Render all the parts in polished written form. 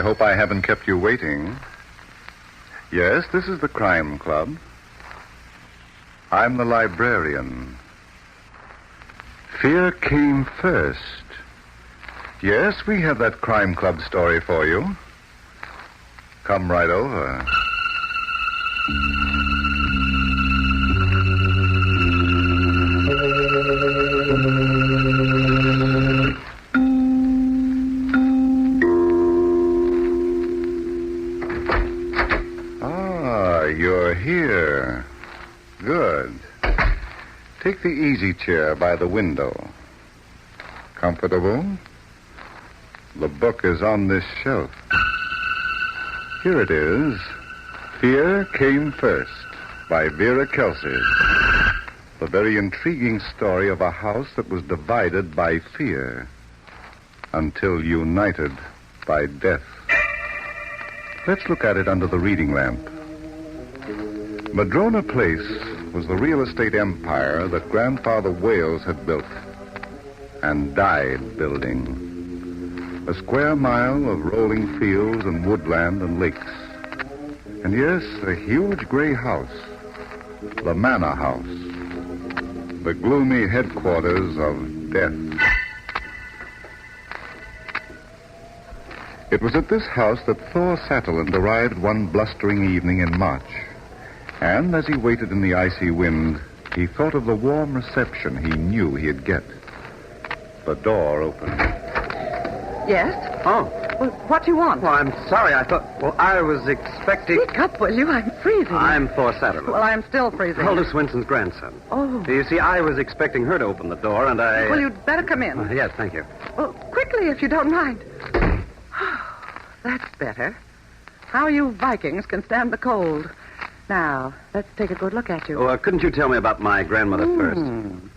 hope I haven't kept you waiting. Yes, this is the Crime Club. I'm the librarian. Fear came first. Yes, we have that Crime Club story for you. Come right over. You're here. Good. Take the easy chair by the window. Comfortable? The book is on this shelf. Here it is. Fear Came First by Vera Kelsey. The very intriguing story of a house that was divided by fear until united by death. Let's look at it under the reading lamp. Madrona Place was the real estate empire that Grandfather Wales had built and died building. A square mile of rolling fields and woodland and lakes. And yes, a huge gray house, the Manor House, the gloomy headquarters of death. It was at this house that Thor Satterland arrived one blustering evening in March. And as he waited in the icy wind, he thought of the warm reception he knew he'd get. The door opened. Yes? Oh. Well, what do you want? Well, I'm sorry. I was expecting... Speak up, will you? I'm freezing. I'm Thor Satterland. Well, I'm still freezing. Aldous Winston's grandson. Oh. You see, I was expecting her to open the door, and I... Well, you'd better come in. Yes, thank you. Well, quickly, if you don't mind. That's better. How you Vikings can stand the cold. Now, let's take a good look at you. Oh, couldn't you tell me about my grandmother first?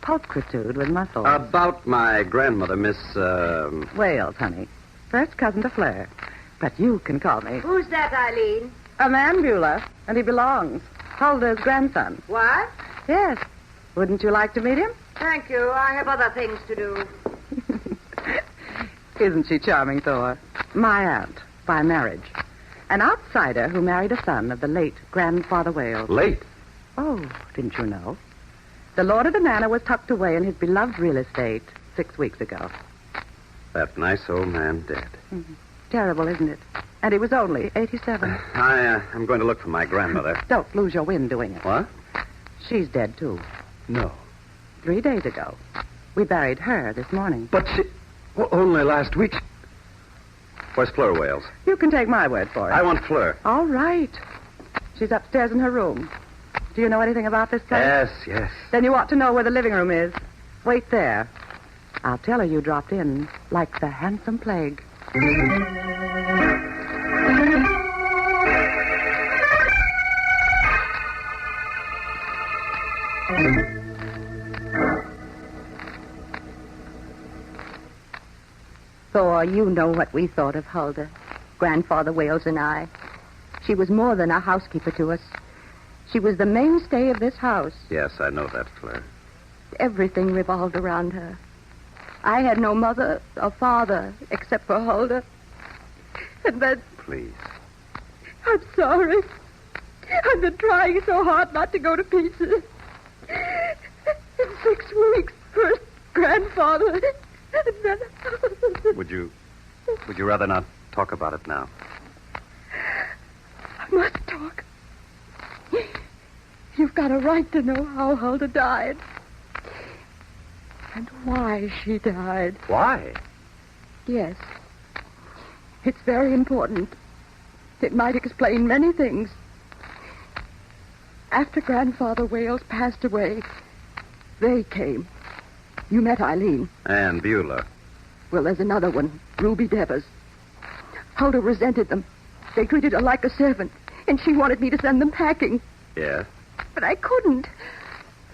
Pulchritude with muscles. About my grandmother, Miss, Wales, honey. First cousin to Fleur. But you can call me. Who's that, Eileen? A man, Beulah, and he belongs. Hulda's grandson. What? Yes. Wouldn't you like to meet him? Thank you. I have other things to do. Isn't she charming, Thor? My aunt, by marriage. An outsider who married a son of the late Grandfather Wales. Late? Oh, didn't you know? The lord of the manor was tucked away in his beloved real estate 6 weeks ago. That nice old man dead. Mm-hmm. Terrible, isn't it? And he was only 87. I'm going to look for my grandmother. Don't lose your wind doing it. What? She's dead, too. No. 3 days ago. We buried her this morning. But she... Well, only last week. Where's Fleur Wales? You can take my word for it. I want Fleur. All right. She's upstairs in her room. Do you know anything about this place? Yes. Then you ought to know where the living room is. Wait there. I'll tell her you dropped in like the handsome plague. Thor, you know what we thought of Hulda, Grandfather Wales and I. She was more than a housekeeper to us. She was the mainstay of this house. Yes, I know that, Fleur. Everything revolved around her. I had no mother or father except for Hulda. And then... Please. I'm sorry. I've been trying so hard not to go to pieces. In 6 weeks, first Grandfather, and then... Would you rather not talk about it now? I must talk. You've got a right to know how Hulda died. And why she died. Why? Yes. It's very important. It might explain many things. After Grandfather Wales passed away, they came. You met Eileen. And Beulah. Well, there's another one, Ruby Devers. Hulda resented them. They treated her like a servant, and she wanted me to send them packing. Yes? But I couldn't.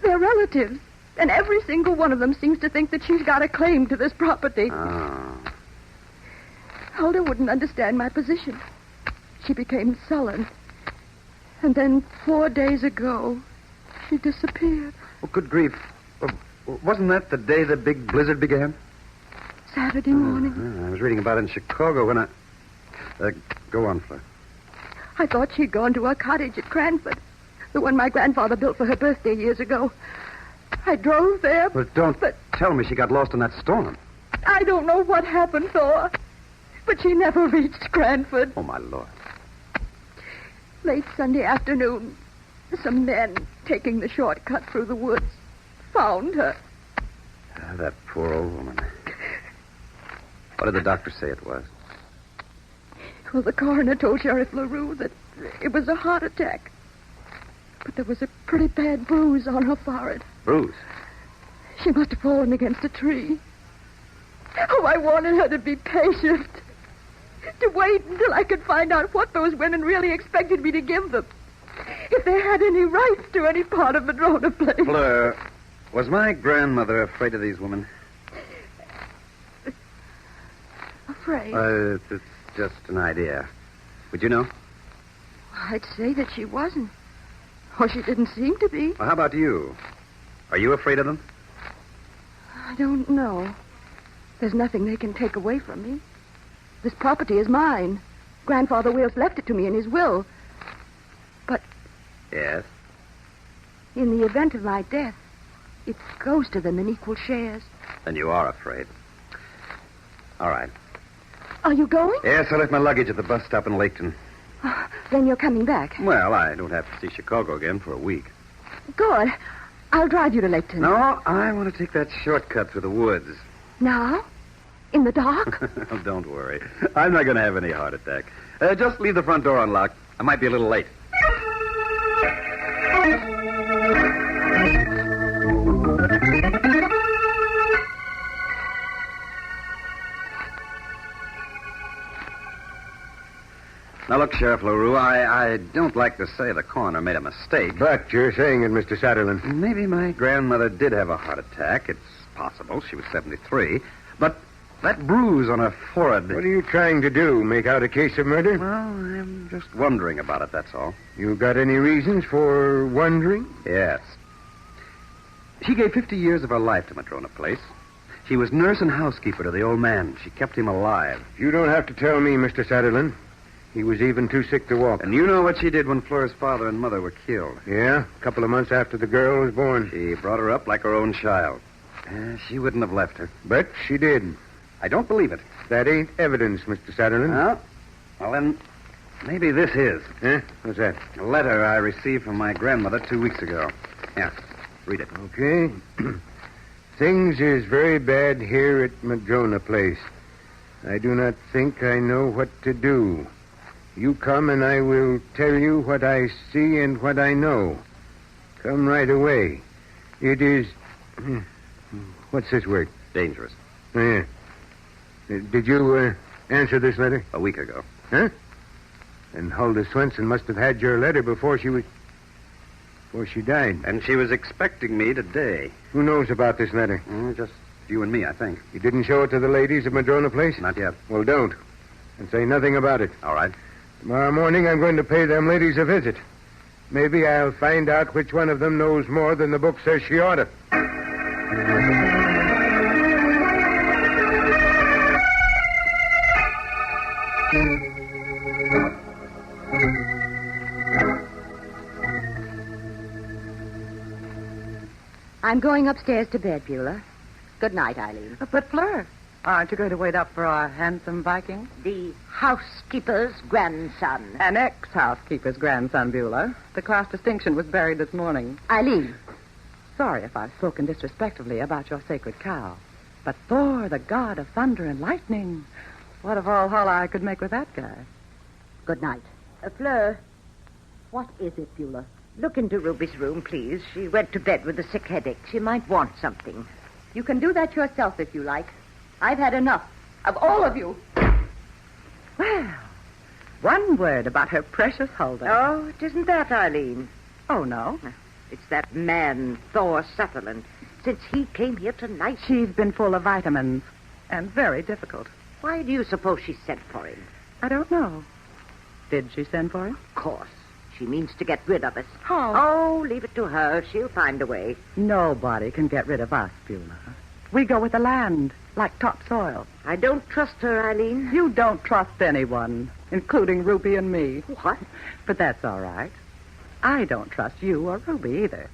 They're relatives, and every single one of them seems to think that she's got a claim to this property. Oh. Hulda wouldn't understand my position. She became sullen. And then 4 days ago, she disappeared. Oh, good grief. Wasn't that the day the big blizzard began? Saturday morning. I was reading about it in Chicago when I... Go on, Fleur. I thought she'd gone to a cottage at Cranford, the one my grandfather built for her birthday years ago. I drove there. But don't tell me she got lost in that storm. I don't know what happened, Thor, but she never reached Cranford. Oh, my Lord. Late Sunday afternoon, some men taking the shortcut through the woods found her. That poor old woman. What did the doctor say it was? Well, the coroner told Sheriff LaRue that it was a heart attack. But there was a pretty bad bruise on her forehead. Bruise? She must have fallen against a tree. Oh, I wanted her to be patient. To wait until I could find out what those women really expected me to give them. If they had any rights to any part of Madrona Place. Fleur, was my grandmother afraid of these women? Afraid? It's just an idea. Would you know? I'd say that she wasn't. Or she didn't seem to be. Well, how about you? Are you afraid of them? I don't know. There's nothing they can take away from me. This property is mine. Grandfather Wales left it to me in his will. But Yes. in the event of my death, it goes to them in equal shares. Then you are afraid. All right. Are you going? Yes, I left my luggage at the bus stop in Laketon. Then you're coming back. Well, I don't have to see Chicago again for a week. Good. I'll drive you to Laketon. No, I want to take that shortcut through the woods. Now? In the dark? Oh, don't worry. I'm not going to have any heart attack. Just leave the front door unlocked. I might be a little late. Now, look, Sheriff LaRue, I don't like to say the coroner made a mistake. But you're saying it, Mr. Satterlin. Maybe my grandmother did have a heart attack. It's possible. She was 73. But that bruise on her forehead... What are you trying to do, make out a case of murder? Well, I'm just wondering about it, that's all. You got any reasons for wondering? Yes. She gave 50 years of her life to Madrona Place. She was nurse and housekeeper to the old man. She kept him alive. You don't have to tell me, Mr. Satterlin. He was even too sick to walk. And you know what she did when Fleur's father and mother were killed. Yeah, a couple of months after the girl was born. She brought her up like her own child. She wouldn't have left her. But she did. I don't believe it. That ain't evidence, Mr. Satterlin. Well, then, maybe this is. Huh? What's that? A letter I received from my grandmother 2 weeks ago. Yeah, read it. Okay. Things is very bad here at Madrona Place. I do not think I know what to do. You come and I will tell you what I see and what I know. Come right away. It is... What's this word? Dangerous. Yeah. Did you answer this letter? A week ago. Huh? And Huldah Swenson must have had your letter before she died. And she was expecting me today. Who knows about this letter? Just you and me, I think. You didn't show it to the ladies of Madrona Place? Not yet. Well, don't. And say nothing about it. All right. Tomorrow morning, I'm going to pay them ladies a visit. Maybe I'll find out which one of them knows more than the book says she ought to. I'm going upstairs to bed, Beulah. Good night, Eileen. But, Fleur, aren't you going to wait up for our handsome Viking? The housekeeper's grandson. An ex-housekeeper's grandson, Beulah. The class distinction was buried this morning. Eileen. Sorry if I've spoken disrespectfully about your sacred cow. But Thor, the god of thunder and lightning, what of all holla I could make with that guy? Good night. Fleur, what is it, Beulah? Look into Ruby's room, please. She went to bed with a sick headache. She might want something. You can do that yourself if you like. I've had enough of all of you. Well, one word about her precious Huldah. Oh, it isn't that, Eileen. Oh, no? It's that man, Thor Sutherland. Since he came here tonight... She's been full of vitamins and very difficult. Why do you suppose she sent for him? I don't know. Did she send for him? Of course. She means to get rid of us. How? Oh, leave it to her. She'll find a way. Nobody can get rid of us, Beulah. We go with the land, like topsoil. I don't trust her, Eileen. You don't trust anyone. including Ruby and me. What? But that's all right. I don't trust you or Ruby either.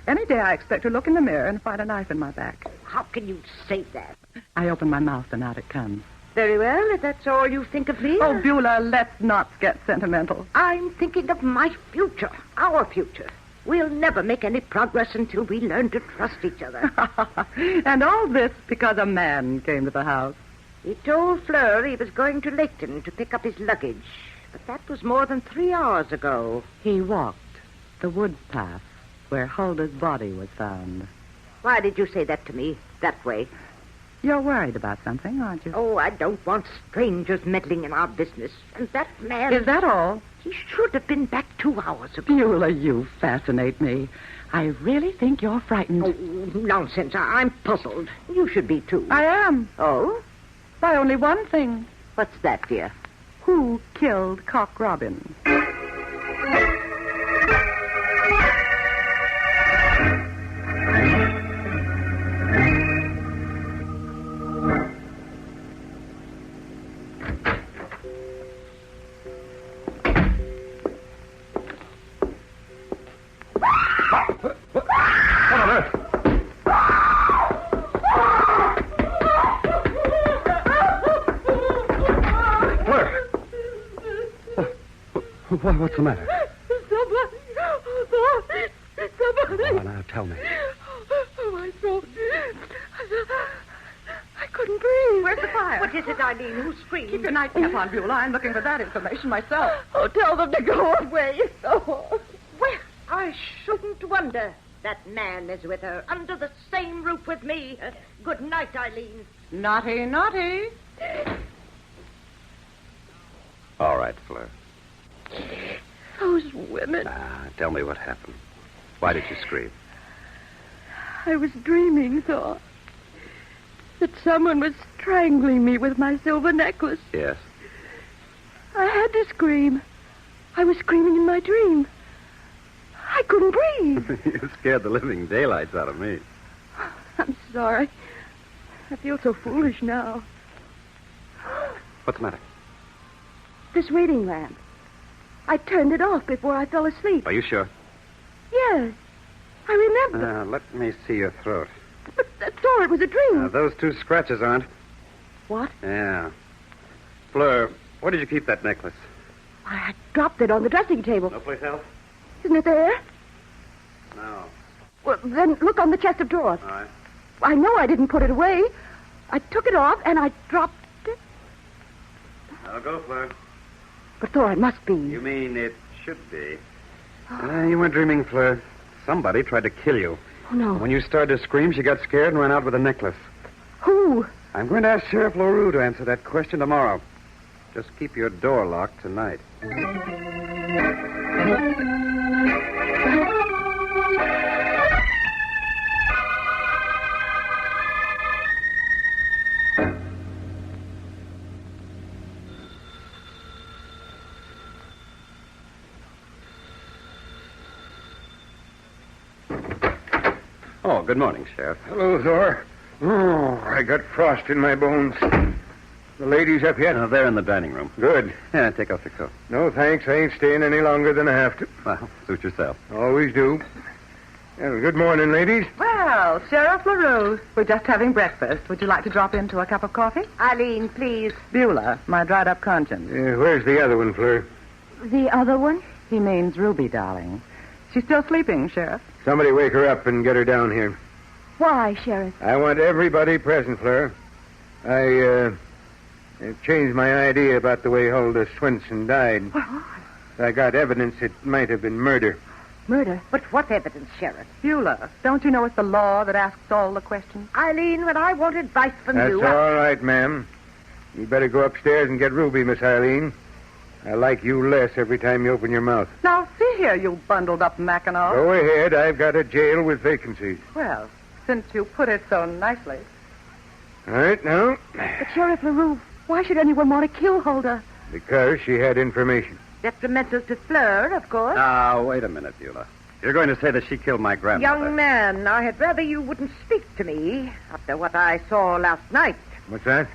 Any day I expect to look in the mirror and find a knife in my back. How can you say that? I open my mouth and out it comes. Very well, if that's all you think of me. Oh, Beulah, let's not get sentimental. I'm thinking of my future, our future. We'll never make any progress until we learn to trust each other. And all this because a man came to the house. He told Fleur he was going to Laketon to pick up his luggage. But that was more than 3 hours ago. He walked the woods path where Huldah's body was found. Why did you say that to me that way? You're worried about something, aren't you? Oh, I don't want strangers meddling in our business. And that man... Is that all? He should have been back 2 hours ago. Beulah, you fascinate me. I really think you're frightened. Oh, nonsense. I'm puzzled. You should be, too. I am. Oh? By only one thing. What's that, dear? Who killed Cock Robin? What's the matter? Somebody. Oh, now tell me. Oh, my throat. I couldn't breathe. Where's the fire? What is it, Eileen? Who screamed? Keep your nightcap on, Beulah. I'm looking for that information myself. Oh, tell them to go away. Oh. Well, I shouldn't wonder. That man is with her, under the same roof with me. Good night, Eileen. Naughty, naughty. All right, Fleur. Those women. Tell me what happened. Why did you scream? I was dreaming, Thor, that someone was strangling me with my silver necklace. Yes. I had to scream. I was screaming in my dream. I couldn't breathe. You scared the living daylights out of me. I'm sorry. I feel so foolish now. What's the matter? This reading lamp. I turned it off before I fell asleep. Are you sure? Yes. I remember. Let me see your throat. But Thor, it was a dream. Those 2 scratches aren't. What? Yeah. Fleur, where did you keep that necklace? I dropped it on the dressing table. No place else? Isn't it there? No. Well, then look on the chest of drawers. All right. I know I didn't put it away. I took it off and I dropped it. I'll go, Fleur. But Thor, it must be. You mean it should be? You weren't dreaming, Fleur. Somebody tried to kill you. Oh, no. When you started to scream, she got scared and ran out with a necklace. Who? I'm going to ask Sheriff LaRue to answer that question tomorrow. Just keep your door locked tonight. Oh, good morning, Sheriff. Hello, Thor. Oh, I got frost in my bones. The ladies up yet? They're in the dining room. Good. Yeah, take off your coat. No, thanks. I ain't staying any longer than I have to. Well, suit yourself. Always do. Well, good morning, ladies. Well, Sheriff LaRue, we're just having breakfast. Would you like to drop into a cup of coffee? Eileen, please. Beulah, my dried-up conscience. Where's the other one, Fleur? The other one? He means Ruby, darling. She's still sleeping, Sheriff. Somebody wake her up and get her down here. Why, Sheriff? I want everybody present, Fleur. I changed my idea about the way Huldah Swenson died. I got evidence it might have been murder. Murder? But what evidence, Sheriff? Beulah, don't you know it's the law that asks all the questions? Eileen, when I want advice from That's you... all right, ma'am. You better go upstairs and get Ruby, Miss Eileen. I like you less every time you open your mouth. Now, see here, you bundled-up Mackinaw. Go ahead. I've got a jail with vacancies. Well, since you put it so nicely. All right, now. But Sheriff LaRue, why should anyone want to kill Huldah? Because she had information. Detrimental to Fleur, of course. Now, wait a minute, Beulah. You're going to say that she killed my grandmother. Young man, I had rather you wouldn't speak to me after what I saw last night. What's that?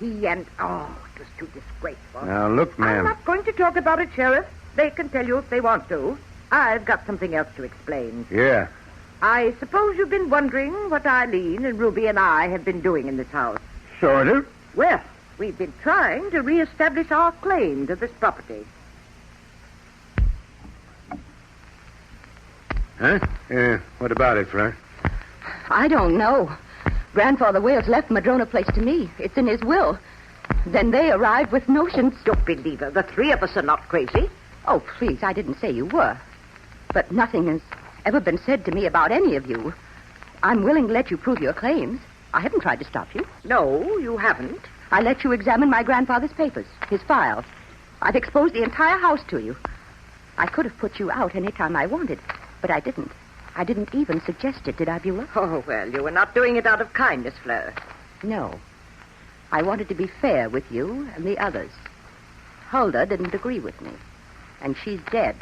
it was too disgraceful. Now, look, I'm ma'am. not going to talk about it, Sheriff. They can tell you if they want to. I've got something else to explain. Yeah. I suppose you've been wondering what Eileen and Ruby and I have been doing in this house. Sort of. Well, we've been trying to reestablish our claim to this property. Huh? What about it, Fleur? I don't know. Grandfather Wales left Madrona Place to me. It's in his will. Then they arrived with notions. Don't believe her. The three of us are not crazy. Oh, please, I didn't say you were. But nothing has ever been said to me about any of you. I'm willing to let you prove your claims. I haven't tried to stop you. No, you haven't. I let you examine my grandfather's papers, his files. I've exposed the entire house to you. I could have put you out any time I wanted, but I didn't. I didn't even suggest it, did I, Beulah? Oh, well, you were not doing it out of kindness, Fleur. No. I wanted to be fair with you and the others. Huldah didn't agree with me, and she's dead.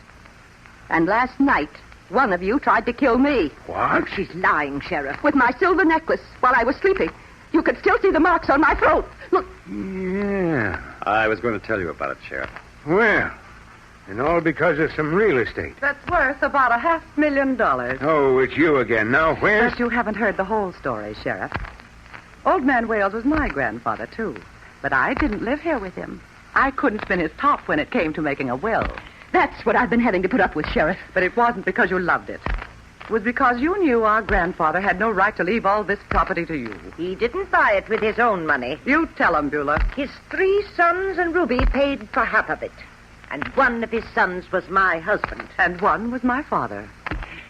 And last night, one of you tried to kill me. What? She's lying, Sheriff. With my silver necklace while I was sleeping. You could still see the marks on my throat. Look. Yeah. I was going to tell you about it, Sheriff. Well, and all because of some real estate. That's worth about $500,000. Oh, it's you again. Now, where's... But you haven't heard the whole story, Sheriff. Old Man Wales was my grandfather, too. But I didn't live here with him. I couldn't spin his top when it came to making a will. That's what I've been having to put up with, Sheriff. But it wasn't because you loved it. It was because you knew our grandfather had no right to leave all this property to you. He didn't buy it with his own money. You tell him, Beulah. His 3 sons and Ruby paid for half of it. And one of his sons was my husband. And one was my father.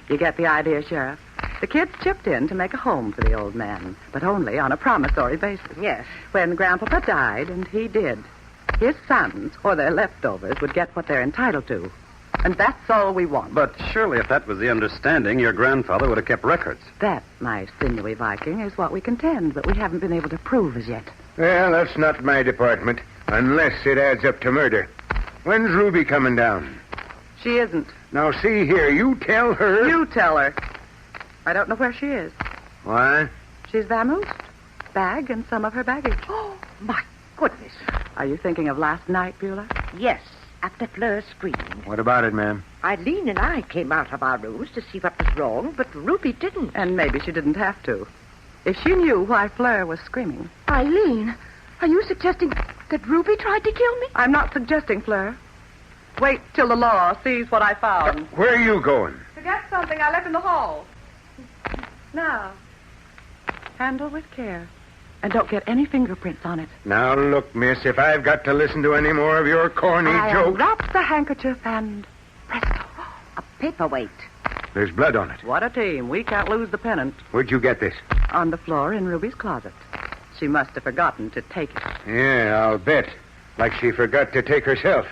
You get the idea, Sheriff? The kids chipped in to make a home for the old man, but only on a promissory basis. Yes. When Grandpapa died, and he did, his sons, or their leftovers, would get what they're entitled to. And that's all we want. But surely if that was the understanding, your grandfather would have kept records. That, my sinewy Viking, is what we contend, but we haven't been able to prove as yet. Well, that's not my department, unless it adds up to murder. When's Ruby coming down? She isn't. Now, see here, you tell her... You tell her. I don't know where she is. Why? She's vamoosed. Bag and some of her baggage. Oh, my goodness. Are you thinking of last night, Beulah? Yes, after Fleur screamed. What about it, ma'am? Eileen and I came out of our rooms to see what was wrong, but Ruby didn't. And maybe she didn't have to. If she knew why Fleur was screaming. Eileen, are you suggesting that Ruby tried to kill me? I'm not suggesting, Fleur. Wait till the law sees what I found. Where are you going? To get something I left in the hall. Now, handle with care. And don't get any fingerprints on it. Now, look, miss, if I've got to listen to any more of your corny jokes... Unwrap the handkerchief and presto. A paperweight. There's blood on it. What a team. We can't lose the pennant. Where'd you get this? On the floor in Ruby's closet. She must have forgotten to take it. Yeah, I'll bet. Like she forgot to take herself.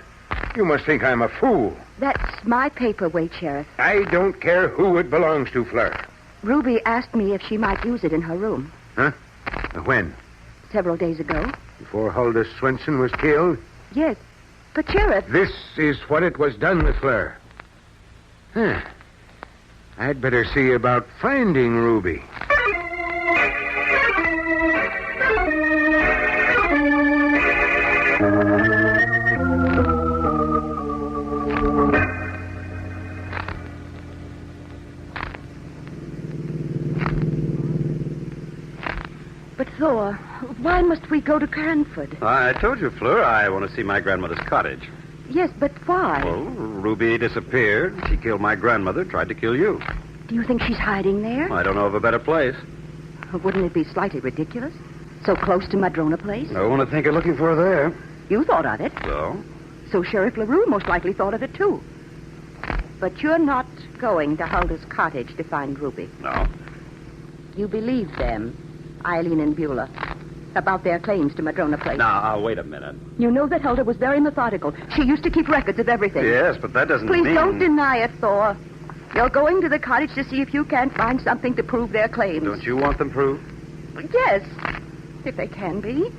You must think I'm a fool. That's my paperweight, Sheriff. I don't care who it belongs to, Fleur. Ruby asked me if she might use it in her room. Huh? When? Several days ago. Before Huldah Swenson was killed? Yes. But, Sheriff... This is what it was done with Fleur. Huh. I'd better see about finding Ruby. But, Thor, why must we go to Cranford? I told you, Fleur, I want to see my grandmother's cottage. Yes, but why? Well, Ruby disappeared. She killed my grandmother, tried to kill you. Do you think she's hiding there? I don't know of a better place. Wouldn't it be slightly ridiculous? So close to Madrona Place? I want to think of looking for her there. You thought of it. So? So Sheriff LaRue most likely thought of it, too. But you're not going to Huldah's cottage to find Ruby. No. You believe them, Eileen and Beulah, about their claims to Madrona Place. Now, wait a minute. You know that Huldah was very methodical. She used to keep records of everything. Yes, but that doesn't Please mean... don't deny it, Thor. You're going to the cottage to see if you can't find something to prove their claims. Don't you want them proved? Yes, if they can be.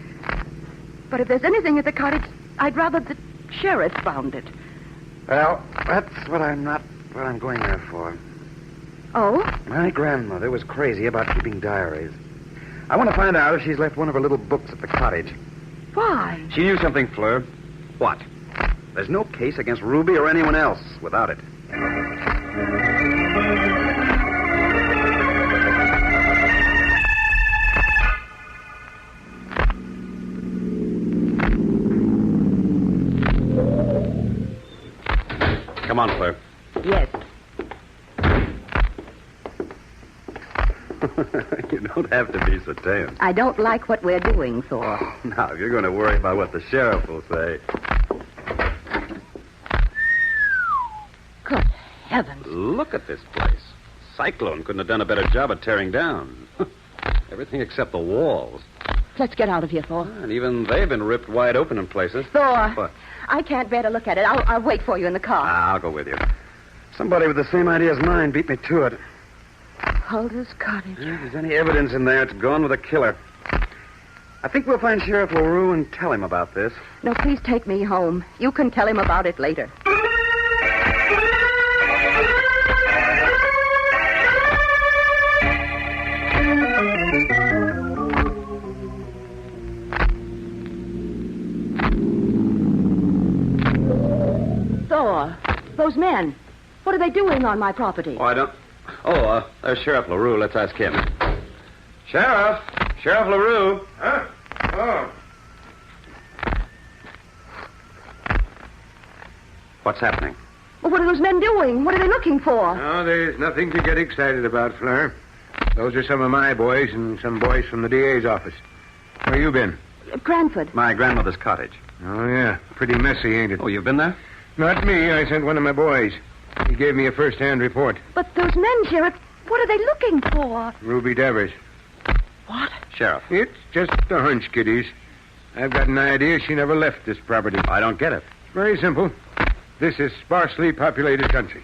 But if there's anything at the cottage, I'd rather the sheriff found it. Well, that's what I'm going there for. Oh? My grandmother was crazy about keeping diaries. I want to find out if she's left one of her little books at the cottage. Why? She knew something, Fleur. What? There's no case against Ruby or anyone else without it. Come on, Fleur. Yes. You don't have to be so tense. I don't like what we're doing, Thor. Now, if you're going to worry about what the sheriff will say. Good heavens. Look at this place. Cyclone couldn't have done a better job of tearing down. Everything except the walls. Let's get out of here, Thor. And even they've been ripped wide open in places. Thor. What? I can't bear to look at it. I'll wait for you in the car. I'll go with you. Somebody with the same idea as mine beat me to it. Hulda's cottage. If there's any evidence in there, it's gone with a killer. I think we'll find Sheriff LaRue and tell him about this. No, please take me home. You can tell him about it later. Thor, those men. What are they doing on my property? Oh, I don't... Oh, there's Sheriff LaRue. Let's ask him. Sheriff! Sheriff LaRue! Huh? Oh. What's happening? Well, what are those men doing? What are they looking for? No, there's nothing to get excited about, Fleur. Those are some of my boys and some boys from the DA's office. Where you been? Cranford. My grandmother's cottage. Oh, yeah. Pretty messy, ain't it? Oh, you've been there? Not me. I sent one of my boys. He gave me a first-hand report. But those men, Sheriff, what are they looking for? Ruby Devers. What? Sheriff. It's just a hunch, kiddies. I've got an idea she never left this property. I don't get it. It's very simple. This is sparsely populated country.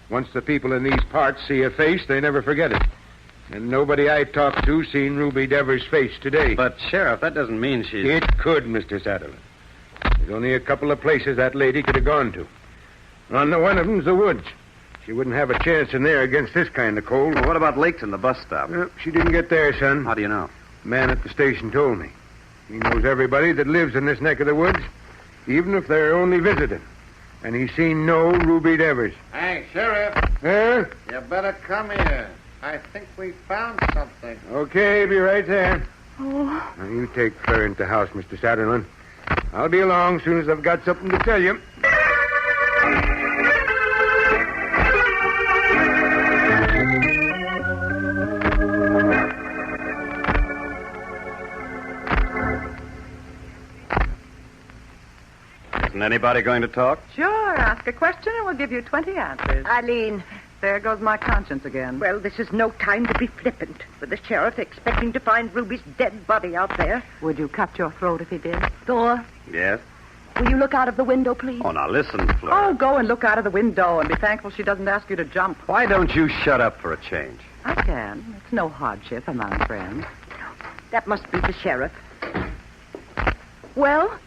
Once the people in these parts see a face, they never forget it. And nobody I talked to seen Ruby Devers' face today. But, Sheriff, that doesn't mean she's... It could, Mr. Satterley. There's only a couple of places that lady could have gone to. One of them's the woods. She wouldn't have a chance in there against this kind of cold. Well, what about Lakes and the bus stop? Well, she didn't get there, son. How do you know? The man at the station told me. He knows everybody that lives in this neck of the woods, even if they're only visiting. And he's seen no Ruby Devers. Hey, Sheriff, Huh? you better come here. I think we found something. Okay, be right there. Oh, Now, you take Fleur into the house, Mr. Satterley. I'll be along as soon as I've got something to tell you. Isn't anybody going to talk? Sure, ask a question and we'll give you 20 answers. Eileen, There goes my conscience again. well, this is no time to be flippant. With the sheriff expecting to find Ruby's dead body out there. Would you cut your throat if he did? Thor, Yes? will you look out of the window, please? Oh, now listen, Fleur. Oh, go and look out of the window and be thankful she doesn't ask you to jump. Why don't you shut up for a change? I can. It's no hardship among friends. That must be the sheriff. Well,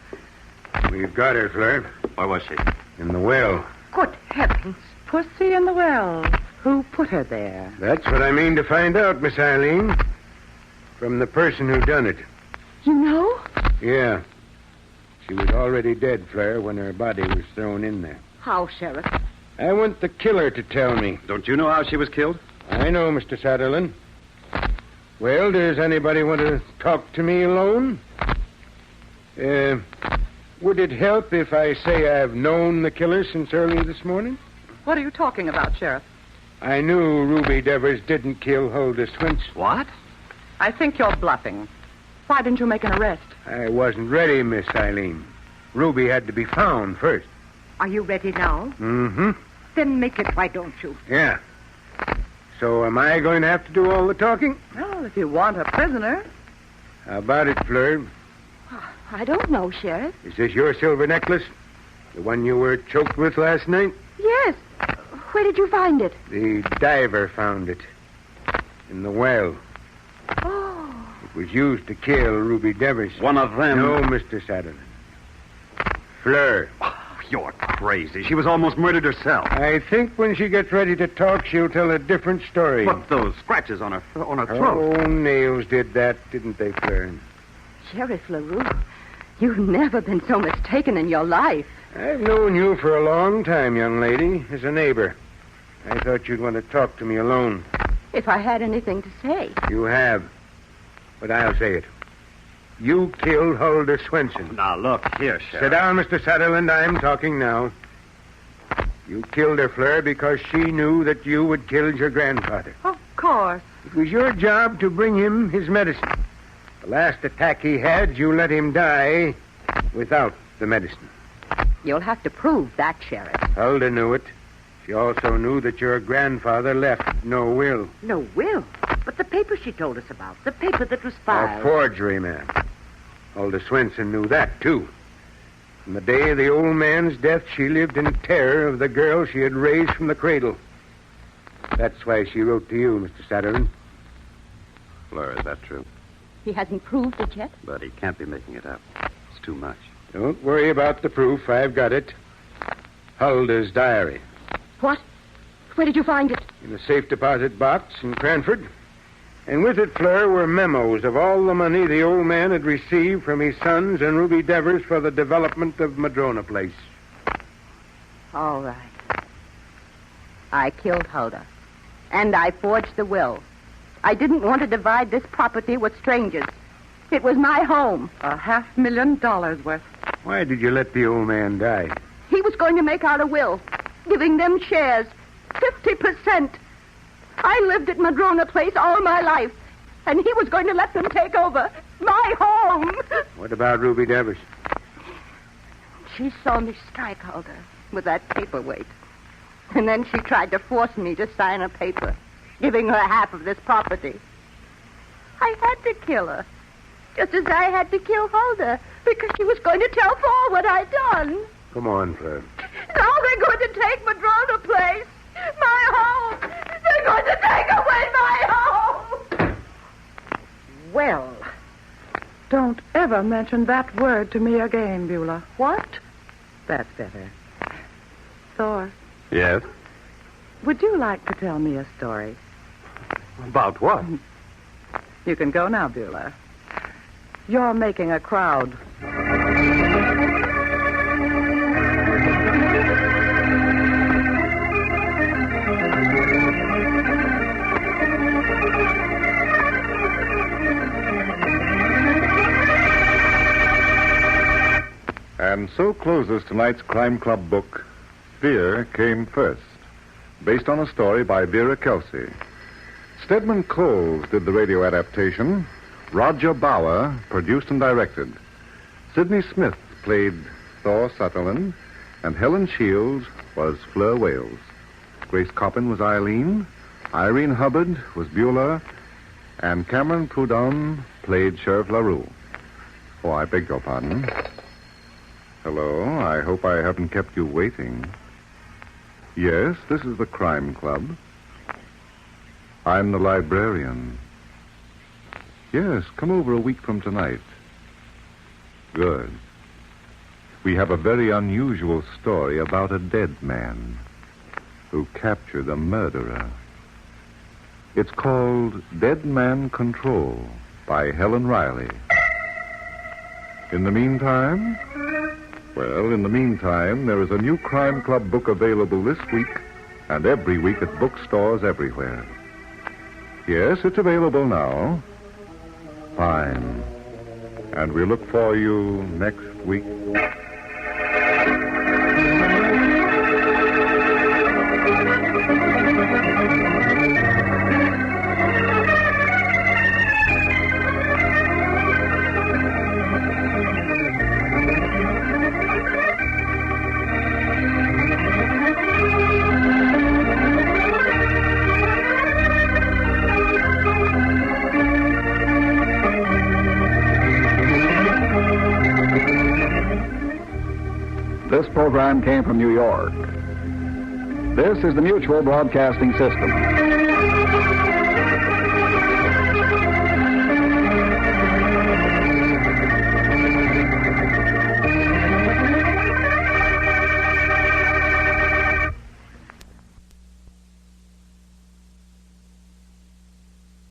We've got her, Fleur. Where was she? In the well. Good heavens. Pussy in the well. Who put her there? That's what I mean to find out, Miss Eileen. From the person who done it. you know? Yeah. She was already dead, Fleur, when her body was thrown in there. How, Sheriff? I want the killer to tell me. Don't you know how she was killed? I know, Mr. Satterley. Well, does anybody want to talk to me alone? Would it help if I say I've known the killer since early this morning? What are you talking about, Sheriff? I knew Ruby Devers didn't kill Hulda Swince. What? I think you're bluffing. Why didn't you make an arrest? I wasn't ready, Miss Eileen. Ruby had to be found first. Are you ready now? Mm-hmm. Then make it, why don't you? Yeah. So am I going to have to do all the talking? Well, if you want a prisoner. How about it, Fleur? I don't know, Sheriff. Is this your silver necklace? The one you were choked with last night? Yes. Where did you find it? The diver found it. In the well. Oh. It was used to kill Ruby Devers. One of them. No, Mr. Satterley. Fleur. Oh, you're crazy. She was almost murdered herself. I think when she gets ready to talk, she'll tell a different story. But those scratches on her throat. Oh, nails did that, didn't they, Fleur? Sheriff LaRue, You've never been so mistaken in your life. I've known you for a long time, young lady, as a neighbor. I thought you'd want to talk to me alone. If I had anything to say. You have. But I'll say it. You killed Huldah Swenson. Now, look here, Sit Sheriff. down, Mr. Sutherland. I'm talking now. You killed her, Fleur, because she knew that you had killed your grandfather. Of course. It was your job to bring him his medicine. The last attack he had, you let him die without the medicine. You'll have to prove that, Sheriff. Huldah knew it. She also knew that your grandfather left no will. No will. But the paper she told us about, the paper that was A filed. forgery, ma'am. Huldah Swenson knew that, too. From the day of the old man's death, she lived in terror of the girl she had raised from the cradle. That's why she wrote to you, Mr. Sutherland. Fleur, is that true? He hasn't proved it yet. But he can't be making it up. It's too much. Don't worry about the proof. I've got it. Huldah's diary. What? Where did you find it? In a safe deposit box in Cranford. And with it, Fleur, were memos of all the money the old man had received from his sons and Ruby Devers for the development of Madrona Place. All right. I killed Huldah. And I forged the will. I didn't want to divide this property with strangers. It was my home. $500,000 worth. Why did you let the old man die? He was going to make out a will, giving them shares, 50%. I lived at Madrona Place all my life, and he was going to let them take over my home. What about Ruby Devers? She saw me strike Huldah with that paperweight. And then she tried to force me to sign a paper, giving her half of this property. I had to kill her, just as I had to kill Huldah, because she was going to tell Paul what I'd done. Come on, Fleur. Now they're going to take Madrona Place, my home. They're going to take away my home. Well, don't ever mention that word to me again, Beulah. What? That's better. Thor, Yes? would you like to tell me a story? About what? You can go now, Beulah. You're making a crowd. And so closes tonight's Crime Club book, Fear Came First, based on a story by Vera Kelsey. Stedman Coles did the radio adaptation. Roger Bauer produced and directed. Sidney Smith played Thor Sutherland, and Helen Shields was Fleur Wales. Grace Coppin was Eileen, Irene Hubbard was Beulah, and Cameron Proudhon played Sheriff LaRue. Oh, I beg your pardon. Hello, I hope I haven't kept you waiting. Yes, this is the Crime Club. I'm the librarian. Yes, come over a week from tonight. Good. We have a very unusual story about a dead man who captured a murderer. It's called Dead Man Control by Helen Riley. In the meantime... Well, in the meantime, there is a new Crime Club book available this week and every week at bookstores everywhere. Yes, it's available now. Fine. And we look for you next week. This program came from New York. This is the Mutual Broadcasting System.